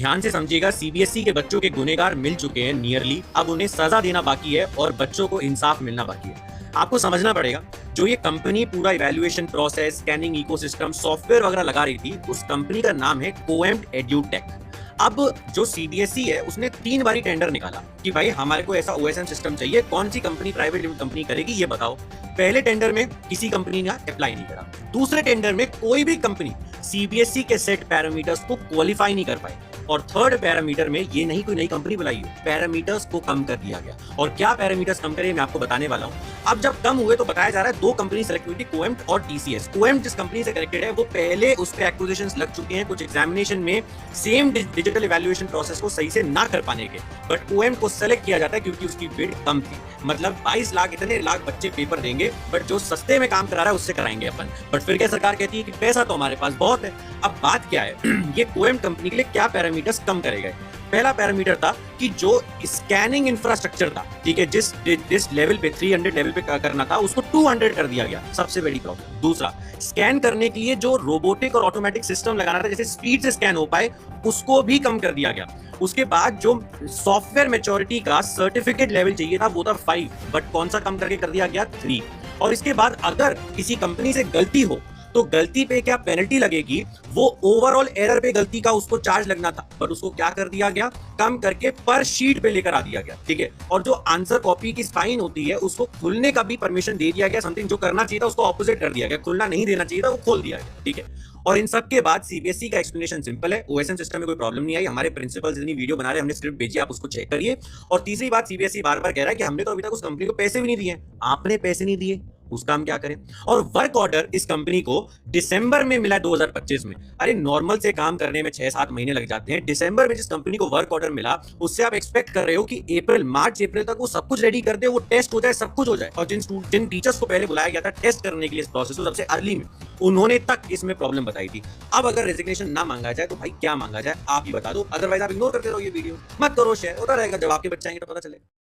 ध्यान से समझिएगा, सीबीएसई के बच्चों के गुनेगार मिल चुके हैं नियरली, अब उन्हें सजा देना बाकी है और बच्चों को इंसाफ मिलना बाकी है। आपको समझना पड़ेगा, जो ये कंपनी पूरा evaluation process, scanning ecosystem, software वगैरह लगा रही थी, उस कंपनी का नाम है कोएम्ड एड्यूटेक। अब जो सीबीएसई है उसने 3 बारी टेंडर निकाला कि भाई हमारे को ऐसा ओएसएम सिस्टम चाहिए, कौन सी कंपनी, प्राइवेट लिमिटेड कंपनी करेगी ये बताओ। पहले टेंडर में किसी कंपनी ने अप्लाई नहीं करा, दूसरे टेंडर में कोई भी कंपनी सीबीएसई के सेट पैरामीटर्स को क्वालिफाई नहीं कर पाई, और थर्ड पैरामीटर में ये नहीं कोई नई कंपनी बुलाई है, पैरामीटर्स को कम कर दिया गया। और क्या पैरामीटर्स कम करे मैं आपको बताने वाला हूं। अब जब कम हुए तो बताया जा रहा है 2 कंपनी सेलेक्ट हुई थी, कोएम्ड और टीसीएस। कोएम्ड जिस कंपनी से कनेक्टेड है वो पहले उसके एक्विजिशंस लग चुके हैं कुछ एग्जामिनेशन में सेम डिजिटल इवैल्यूएशन प्रोसेस को सही से ना कर पाने के, बट कोएम्ड को सेलेक्ट किया जाता है क्योंकि उसकी बिड कम थी। मतलब 22 लाख, इतने लाख बच्चे पेपर देंगे, बट जो सस्ते में काम करा रहा है उससे कराएंगे अपन। बट फिर क्या सरकार कहती है कि पैसा तो हमारे पास बहुत है। अब बात क्या है ये कोएम्ड कंपनी के लिए क्या पैरामीटर्स कम करे गए। पहला पैरामीटर था कि जो स्कैनिंग इंफ्रास्ट्रक्चर था, ठीक है, जिस लेवल पे 300 लेवल पे करना था उसको 200 कर दिया गया, सबसे बड़ी प्रॉब्लम। दूसरा, स्कैन करने के लिए जो रोबोटिक और ऑटोमेटिक सिस्टम लगाना था जैसे स्पीड से स्कैन हो पाए, उसको भी कम कर दिया गया। उसके बाद जो सॉफ्टवेयर मैच्योरिटी का सर्टिफिकेट लेवल चाहिए था वो था 5, बट कौन सा कम करके कर दिया गया 3। और इसके बाद अगर किसी कंपनी से गलती हो तो गलती पे क्या पेनल्टी लगेगी, वो ओवरऑल एरर पे गलती का उसको चार्ज लगना था, पर उसको क्या कर दिया गया, कम करके पर शीट पे लेकर आ दिया गया, ठीक है। और जो आंसर कॉपी की स्पाइन होती है उसको खुलने का भी परमिशन दे दिया गया, समथिंग जो करना चाहिए था उसको ऑपोजिट कर दिया गया, खुलना नहीं देना चाहिए था वो खोल दिया गया, ठीक है। और इन सब के बाद सीबीएसई का एक्सप्लेनेशन सिंपल है, ओएसएम सिस्टम में कोई प्रॉब्लम नहीं आई, हमारे प्रिंसिपल्स इतनी वीडियो बना रहे हैं, हमने स्क्रिप्ट भेजी, आप उसको चेक करिए। और तीसरी बात, सीबीएसई बार बार कह रहा है कि हमने तो अभी तक उस कंपनी को पैसे भी नहीं दिए। आपने पैसे नहीं दिए, उसका हम क्या करें। और वर्क ऑर्डर इस कंपनी को दिसंबर में मिला 2025 में। अरे नॉर्मल से काम करने में 6-7 महीने लग जाते हैं, दिसंबर में जिस कंपनी को वर्क ऑर्डर मिला उससे आप एक्सपेक्ट कर रहे हो कि मार्च अप्रैल तक वो सब कुछ रेडी कर दे, वो टेस्ट हो जाए, सब कुछ हो जाए। और जिन टीचर्स को पहले बुलाया गया था टेस्ट करने के लिए इस प्रोसेस को सबसे अर्ली में, उन्होंने तक इसमें प्रॉब्लम बताई थी। अब अगर रेजिग्नेशन ना मांगा जाए तो भाई क्या मांगा जाए आप ही बता दो, अदरवाइज आप इग्नोर करते रहो ये वीडियो, मत करो शेयर, होता रहेगा, जब आपके बच्चे आएंगे तो पता चलेगा।